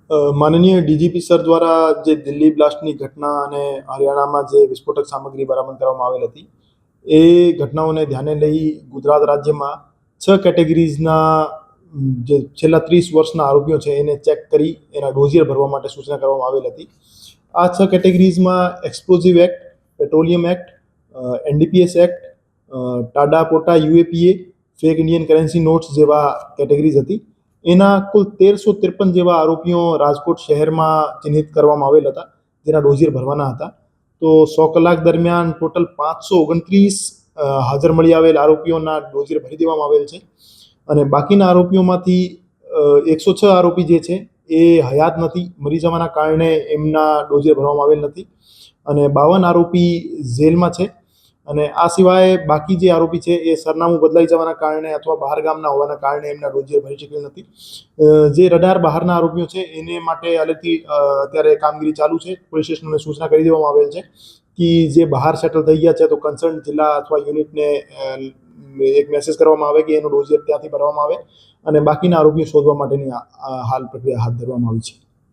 માનનીય DGP sir દ્વારા જે દિલ્હી બ્લાસ્ટની ઘટના અને હરિયાણામાં જે વિસ્ફોટક સામગ્રી બરામદ કરવામાં આવેલ હતી એ ઘટનાઓને ધ્યાને લઈ ગુજરાત રાજ્યમાં 6 કેટેગરીઝના જે છેલ્લા 30 વર્ષના આરોપીઓ છે એને ચેક કરી એના ડોઝિયર ભરવા માટે સૂચના કરવામાં આવેલ હતી. આ 6 કેટેગરીઝમાં explosive act, petroleum act, NDPS act, TADA POTA UAPA, fake Indian currency notes જેવા કેટેગરીઝ હતી. એના કુલ 1353 જેવા આરોપીઓ રાજકોટ શહેરમાં ચિહ્નિત કરવામાં આવેલ હતા જેના ડોઝિયર ભરવાના હતા. તો 100 કલાક દરમિયાન ટોટલ 529 હાજર મળી આવેલ આરોપીઓના ડોઝિયર ભરી દેવામાં આવેલ છે અને બાકીના આરોપીઓમાંથી 106 આરોપી જે છે એ હયાત નથી, મરી જવાના કારણે એમના ડોઝિયર ભરવામાં આવેલ નથી અને 52 આરોપી જેલમાં છે. અને આ સિવાય બાકી જે આરોપી છે એ સરનામું બદલાઈ જવાના કારણે અથવા બહાર ગામના હોવાના કારણે એમના ડોઝિયર ભરી શકેલ નથી. જે રડાર બહારના આરોપીઓ છે એને માટે અલગથી અત્યારે કામગીરી ચાલુ છે. પોલીસ સ્ટેશનોને સૂચના કરી દેવામાં આવેલ છે કે જે બહાર સેટલ થઈ ગયા છે તો કન્સર્ન જિલ્લા અથવા યુનિટને એક મેસેજ કરવામાં આવે કે એનો ડોઝિયર ત્યાંથી ભરવામાં આવે અને બાકીના આરોપીઓ શોધવા માટેની હાલ પ્રક્રિયા હાથ ધરવામાં આવી છે.